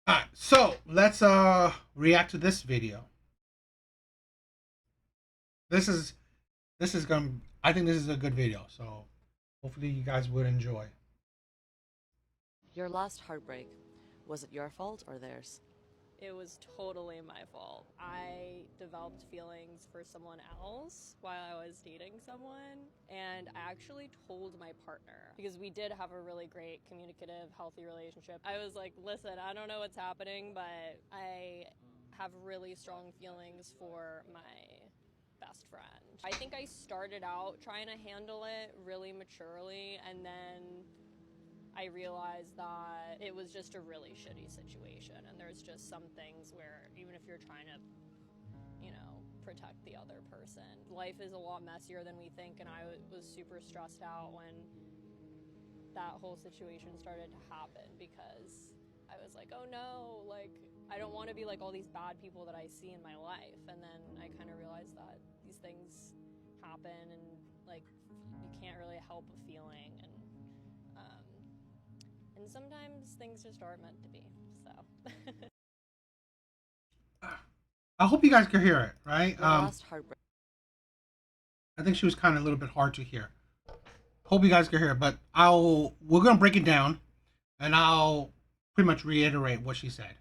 Alright, so let's react to this video. This is gonna I think this is a good video, so hopefully you guys would enjoy. Your last heartbreak, was it your fault or theirs? It was totally my fault. I developed feelings for someone else while I was dating someone, and I actually told my partner because we did have a really great, communicative, healthy relationship. I was like, listen, I don't know what's happening, but I have really strong feelings for my best friend. I think I started out trying to handle it really maturely, and then I realized that it was just a really shitty situation, and there's just some things where even if you're trying to, protect the other person, life is a lot messier than we think, and I was super stressed out when that whole situation started to happen because I was like, oh no, like, I don't want to be like all these bad people that I see in my life. And then I kind of realized that these things happen, and like you can't really help a feeling, and sometimes things just aren't meant to be. So I hope you guys can hear it, right? Your last heartbreak. I think she was kind of a little bit hard to hear. Hope you guys can hear it, but we're gonna break it down, and I'll pretty much reiterate what she said.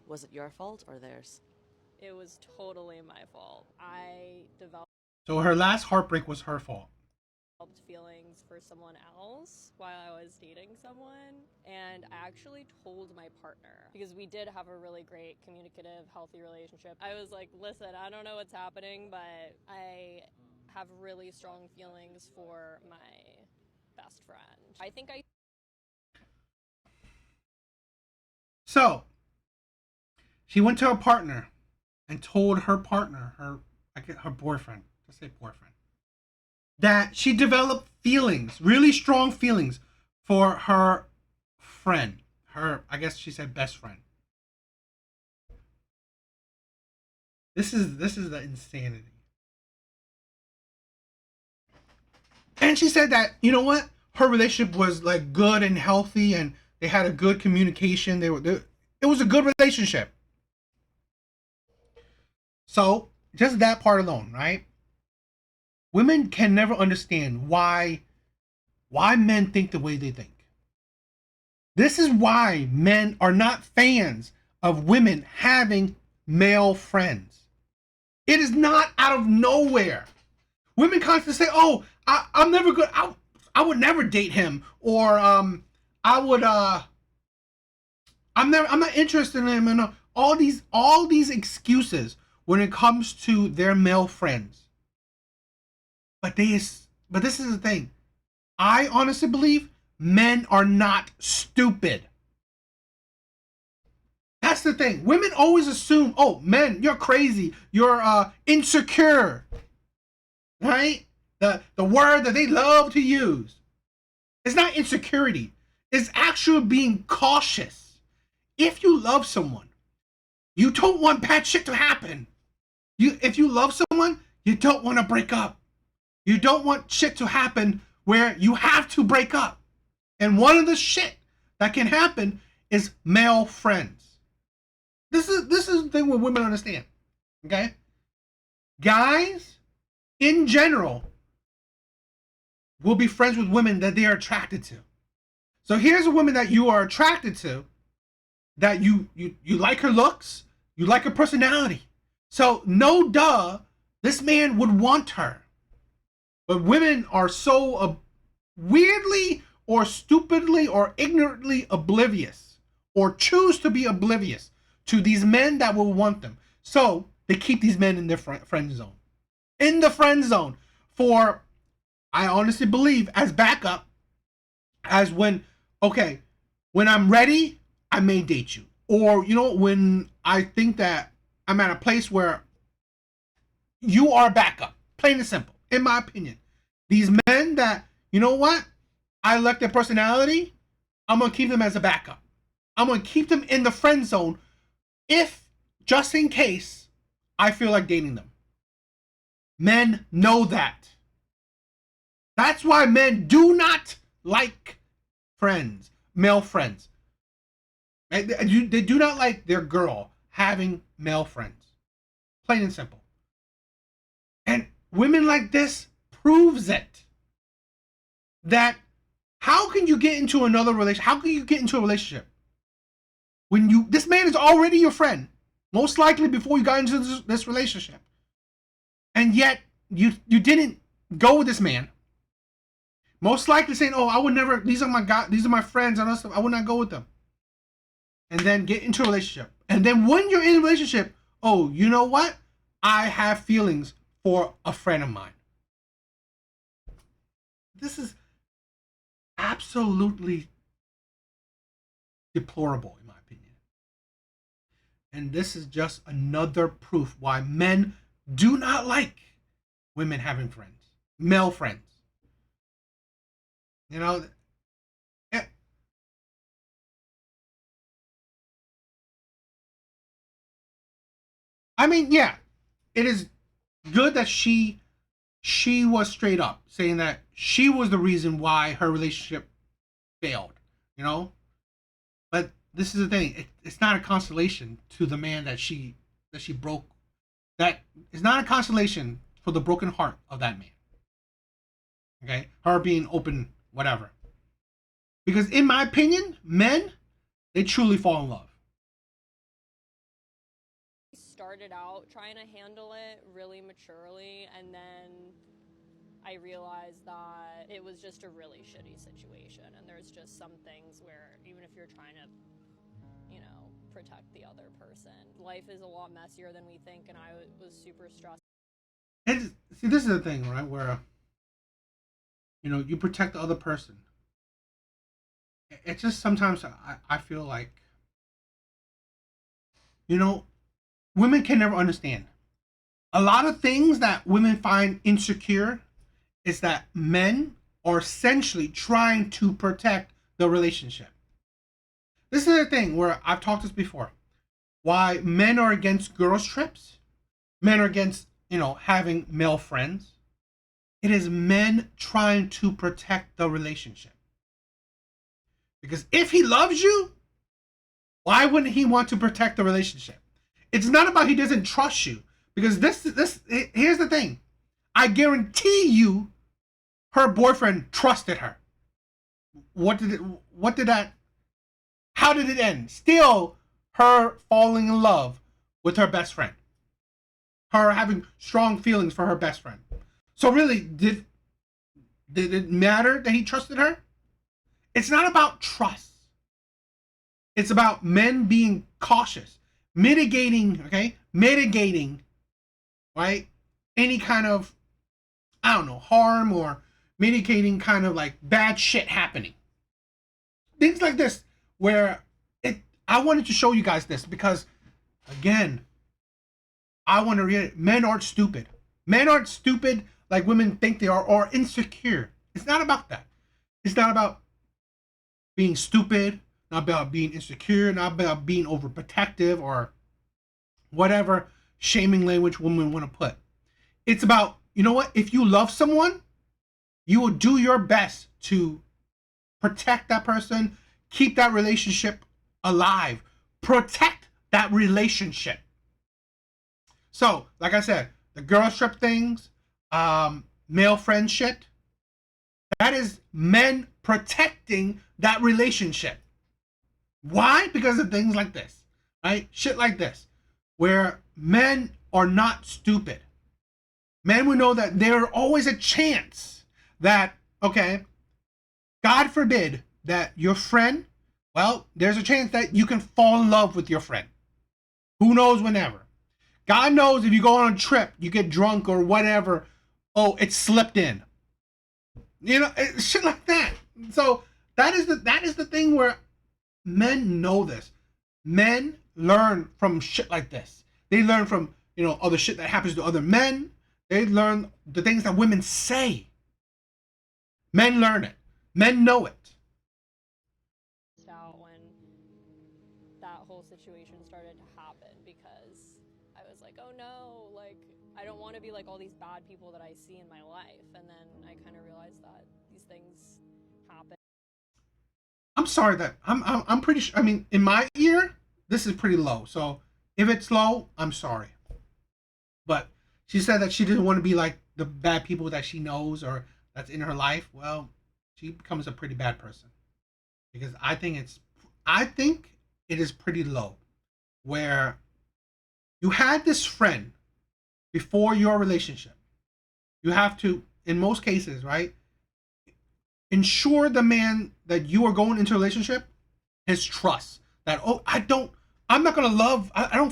Was it your fault or theirs? it was totally my fault. I developed So her last heartbreak was her fault. feelings for someone else while I was dating someone, and I actually told my partner because we did have a really great, communicative, healthy relationship. I was like, listen, I don't know what's happening, but I have really strong feelings for my best friend. I think I So she went to her partner and told her partner, her boyfriend, let's say boyfriend, that she developed feelings, really strong feelings for her friend. I guess she said best friend. This is the insanity. And she said that, you know what? Her relationship was like good and healthy, and they had a good communication. It was a good relationship. So, just that part alone, right? Women can never understand why men think the way they think. This is why men are not fans of women having male friends. It is not out of nowhere. Women constantly say, "Oh, I'm never good. I would never date him," or I would I'm not interested in him, and all these excuses when it comes to their male friends. But this is the thing. I honestly believe men are not stupid. That's the thing. Women always assume, oh, men, you're crazy. You're insecure. Right? The word that they love to use. It's not insecurity. It's actually being cautious. If you love someone, you don't want bad shit to happen. If you love someone, you don't want to break up. You don't want shit to happen where you have to break up. And one of the shit that can happen is male friends. This is the thing where women understand. Okay? Guys, in general, will be friends with women that they are attracted to. So here's a woman that you are attracted to, that you like her looks, you like her personality. So no duh, this man would want her. But women are so weirdly or stupidly or ignorantly oblivious, or choose to be oblivious to these men that will want them. So they keep these men in their friend zone. In the friend zone for, I honestly believe, as backup, as okay, when I'm ready, I may date you. Or, when I think that I'm at a place where you are backup. Plain and simple, in my opinion. These men that, you know what? I like their personality. I'm going to keep them as a backup. I'm going to keep them in the friend zone if, just in case, I feel like dating them. Men know that. That's why men do not like friends. male friends. They do not like their girl having male friends. Plain and simple. And women like this proves it. That how can you get into another relationship? How can you get into a relationship when this man is already your friend, most likely before you got into this relationship, and yet you didn't go with this man, most likely saying, "Oh, I would never. These are my friends and stuff. I would not go with them," and then get into a relationship, and then when you're in a relationship, oh, you know what? I have feelings for a friend of mine. This is absolutely deplorable, in my opinion. And this is just another proof why men do not like women having friends, male friends. You know, I mean, yeah, it is good that she was straight up saying that she was the reason why her relationship failed. You know, but this is the thing. It's not a consolation to the man that she broke. That is not a consolation for the broken heart of that man. Okay, her being open, whatever. Because in my opinion, men, they truly fall in love. Started out trying to handle it really maturely, and then I realized that it was just a really shitty situation, and there's just some things where even if you're trying to, protect the other person, life is a lot messier than we think, and I was super stressed. And see, this is the thing, right? Where you protect the other person. It's just sometimes I feel like women can never understand. A lot of things that women find insecure is that men are essentially trying to protect the relationship. This is the thing where I've talked this before. Why men are against girls' trips, men are against, having male friends. It is men trying to protect the relationship. Because if he loves you, why wouldn't he want to protect the relationship? It's not about he doesn't trust you. Because here's the thing. I guarantee you her boyfriend trusted her. How did it end? Still her falling in love with her best friend. Her having strong feelings for her best friend. So really, did it matter that he trusted her? It's not about trust. It's about men being cautious, mitigating, right? Any kind of, I don't know, harm, or mitigating kind of like bad shit happening. Things like this, where I wanted to show you guys this because, again, I want to read it. Men aren't stupid. Men aren't stupid like women think they are, or insecure. It's not about that. It's not about being stupid, not about being insecure, not about being overprotective, or whatever shaming language women want to put. It's about, if you love someone, you will do your best to protect that person, keep that relationship alive, protect that relationship. So, like I said, the girl trip things, male friend shit, that is men protecting that relationship. Why? Because of things like this, right? Shit like this, where men are not stupid. Men will know that there are always a chance that, okay, God forbid that your friend, well, there's a chance that you can fall in love with your friend. Who knows whenever. God knows if you go on a trip, you get drunk or whatever, oh, it slipped in. Shit like that. So that is the thing where men know this. Men learn from shit like this. They learn from, other shit that happens to other men. They learn the things that women say. Men learn it. Men know it. Out when that whole situation started to happen, because I was like, oh no, like I don't want to be like all these bad people that I see in my life. And then I kind of realized that these things happen. I'm sorry that I'm pretty sure. I mean, in my ear, this is pretty low. So if it's low, I'm sorry. But she said that she didn't want to be like the bad people that she knows or that's in her life. Well, she becomes a pretty bad person because I think it is pretty low where you had this friend before your relationship. You have to, in most cases, right, ensure the man that you are going into a relationship his trust that I'm not gonna love I'm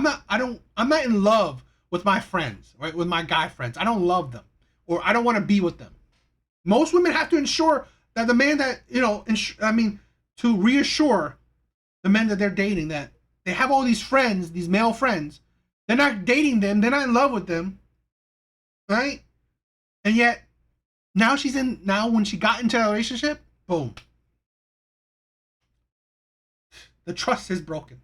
not in love with my friends, right, with my guy friends. I don't love them or I don't want to be with them. Most women have to ensure that the man that to reassure the men that they're dating that they have all these friends, these male friends. They're not dating them, they're not in love with them, right? And yet now when she got into a relationship, boom, the trust is broken.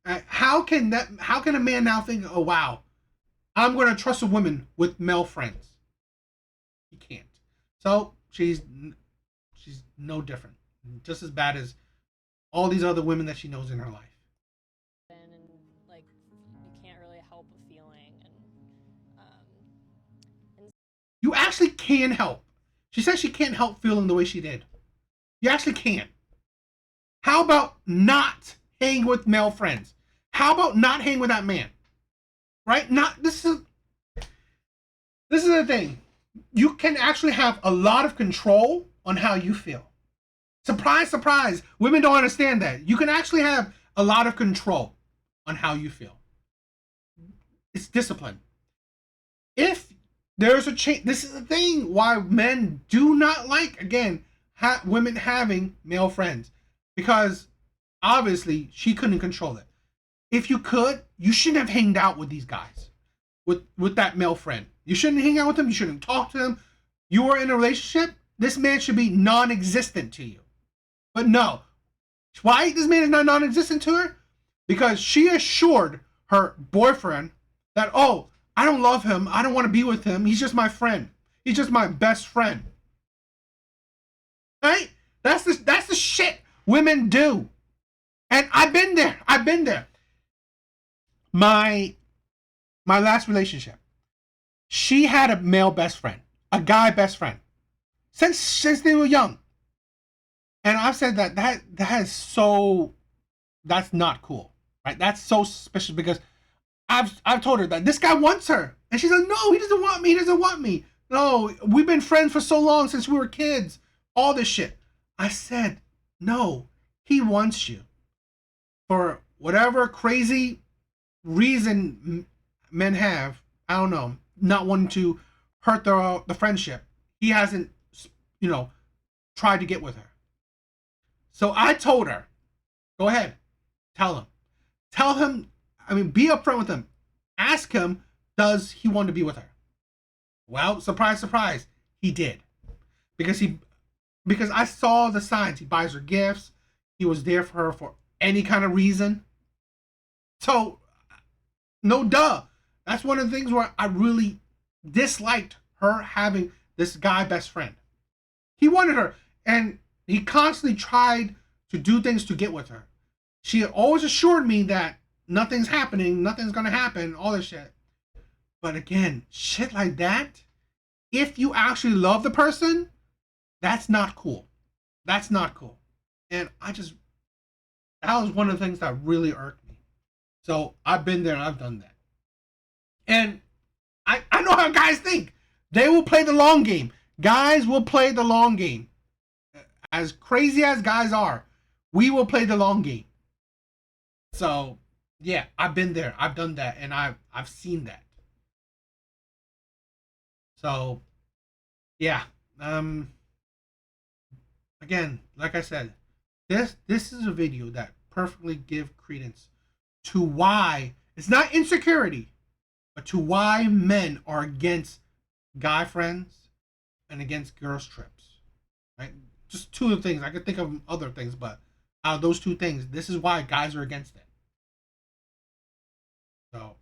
How can a man now think, oh wow, I'm going to trust a woman with male friends? He can't. So she's no different, just as bad as all these other women that she knows in her life. And like you can't really help a feeling, and You actually can help. She says she can't help feeling the way she did. You actually can. How about not hang with male friends? How about not hang with that man? Right? Not this is the thing. You can actually have a lot of control on how you feel. Surprise, surprise. Women don't understand that. You can actually have a lot of control on how you feel. It's discipline. If there's a change, this is the thing why men do not like, again, women having male friends. Because obviously she couldn't control it. If you could, you shouldn't have hanged out with these guys, with that male friend. You shouldn't hang out with them. You shouldn't talk to them. You are in a relationship. This man should be non-existent to you. But no. Why this man is not non-existent to her? Because she assured her boyfriend that, oh, I don't love him. I don't want to be with him. He's just my friend. He's just my best friend. Right? That's the shit women do. And I've been there. I've been there. My last relationship. She had a male best friend, a guy best friend, since they were young. And I've said that that's not cool, right? That's so suspicious because I've told her that this guy wants her, and she's like, no, he doesn't want me. He doesn't want me. No, we've been friends for so long since we were kids. All this shit. I said, no, he wants you. For whatever crazy reason men have, I don't know, not wanting to hurt the friendship. He hasn't, tried to get with her. So I told her, go ahead, tell him, be upfront with him. Ask him, does he want to be with her? Well, surprise, surprise, he did. Because I saw the signs. He buys her gifts. He was there for her for any kind of reason. So, no duh. That's one of the things where I really disliked her having this guy best friend. He wanted her, and he constantly tried to do things to get with her. She always assured me that nothing's happening, nothing's gonna happen, all this shit. But again, shit like that, if you actually love the person, that's not cool. That's not cool. And that was one of the things that really irked me. So I've been there and I've done that. And I know how guys think. They will play the long game. Guys will play the long game. As crazy as guys are, we will play the long game. So yeah, I've been there. I've done that, and I've seen that. So yeah. Again, like I said, this is a video that perfectly give credence to why it's not insecurity, but to why men are against guy friends and against girls trips. Right? Just two of the things. I could think of other things, but out of those two things, this is why guys are against it. So,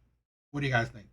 what do you guys think?